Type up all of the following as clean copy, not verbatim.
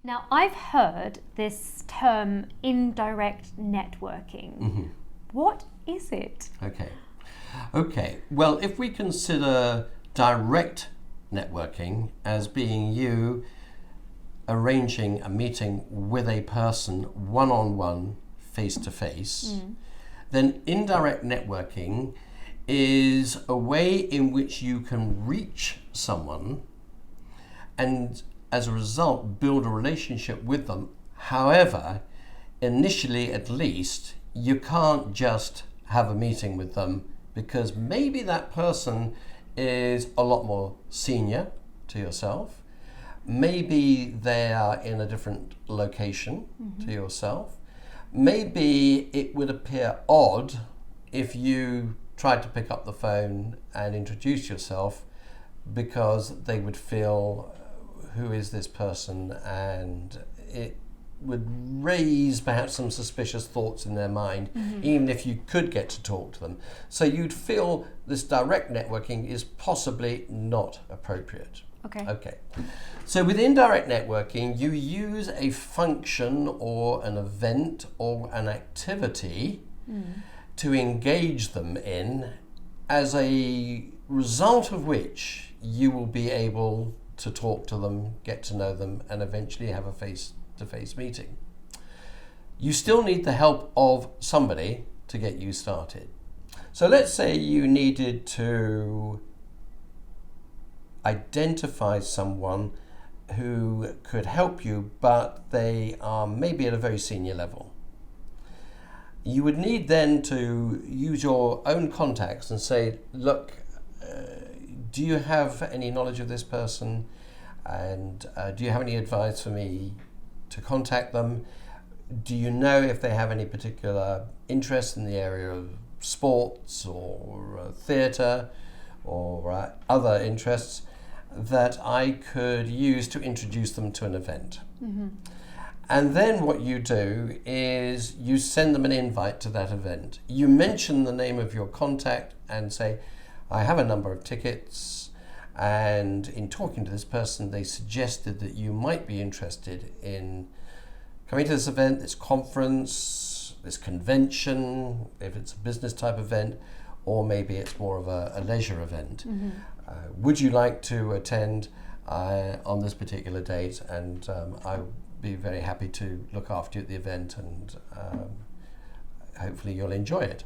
Now, I've heard this term indirect networking. Mm-hmm. What is it? Okay. Well, if we consider direct networking as being you arranging a meeting with a person one-on-one, face-to-face, then indirect networking is a way in which you can reach someone and as a result build a relationship with them. However, initially at least, you can't just have a meeting with them because maybe that person is a lot more senior to yourself. Maybe they are in a different location to yourself. Maybe it would appear odd if you tried to pick up the phone and introduce yourself because they would feel, who is this person? And it would raise perhaps some suspicious thoughts in their mind, even if you could get to talk to them. So you'd feel this direct networking is possibly not appropriate. Okay. So with indirect networking, you use a function or an event or an activity to engage them in, as a result of which you will be able to talk to them, get to know them, and eventually have a face-to-face meeting. You still need the help of somebody to get you started. So let's say you needed to identify someone who could help you, but they are maybe at a very senior level. You would need then to use your own contacts and say, look, do you have any knowledge of this person? And do you have any advice for me to contact them? Do you know if they have any particular interest in the area of sports or theatre or other interests that I could use to introduce them to an event? And then what you do is you send them an invite to that event. You mention the name of your contact and say, I have a number of tickets, and in talking to this person, they suggested that you might be interested in coming to this event, this conference, this convention, if it's a business type event, or maybe it's more of a leisure event. Would you like to attend on this particular date? And I would be very happy to look after you at the event, and hopefully you'll enjoy it.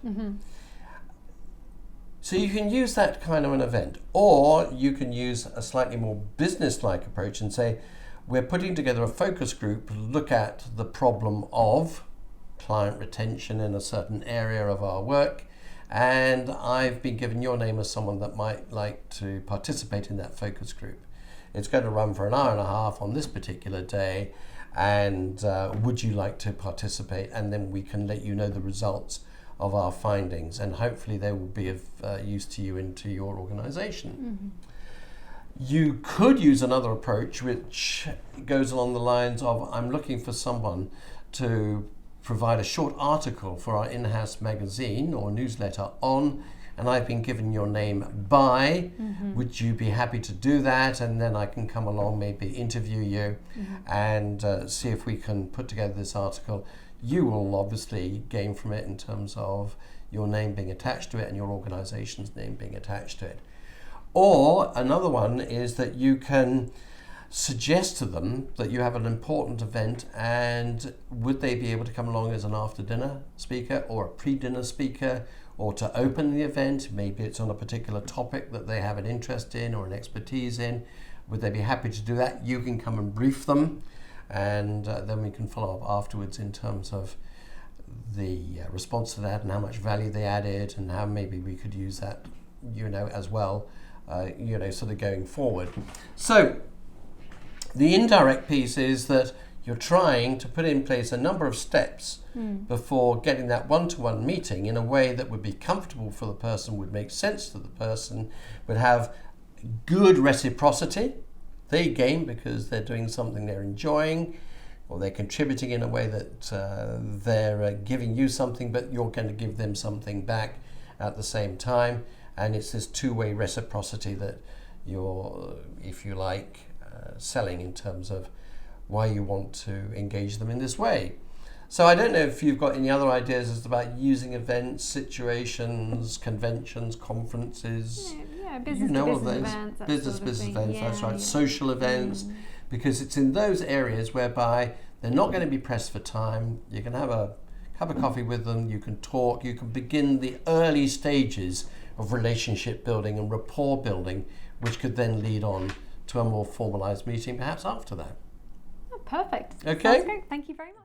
So you can use that kind of an event, or you can use a slightly more business-like approach and say, we're putting together a focus group to look at the problem of client retention in a certain area of our work, and I've been given your name as someone that might like to participate in that focus group. It's going to run for an hour and a half on this particular day, and would you like to participate? And then we can let you know the results of our findings, and hopefully they will be of use to you and to your organization. You could use another approach which goes along the lines of, I'm looking for someone to provide a short article for our in-house magazine or newsletter on, and I've been given your name by, would you be happy to do that? And then I can come along, maybe interview you and see if we can put together this article. You will obviously gain from it in terms of your name being attached to it and your organization's name being attached to it. Or another one is that you can suggest to them that you have an important event, and would they be able to come along as an after dinner speaker or a pre-dinner speaker, or to open the event. Maybe it's on a particular topic that they have an interest in or an expertise in. Would they be happy to do that? You can come and brief them, and then we can follow up afterwards in terms of the response to that and how much value they added, and how maybe we could use that, as well, sort of going forward. So the indirect piece is that you're trying to put in place a number of steps before getting that one-to-one meeting in a way that would be comfortable for the person, would make sense to the person, would have good reciprocity. They gain because they're doing something they're enjoying, or they're contributing in a way that they're giving you something, but you're going to give them something back at the same time. And it's this two-way reciprocity that you're, if you like, selling in terms of why you want to engage them in this way. So I don't know if you've got any other ideas as about using events, situations, conventions, conferences. Yeah, business You know to all business those. events. That Business sort of business thing. events, that's Yeah, right. yeah. Social events, because it's in those areas whereby they're not going to be pressed for time. You can have a cup of coffee with them, you can talk, you can begin the early stages of relationship building and rapport building, which could then lead on to a more formalized meeting perhaps after that. Oh, perfect. Okay. Sounds great. Thank you very much.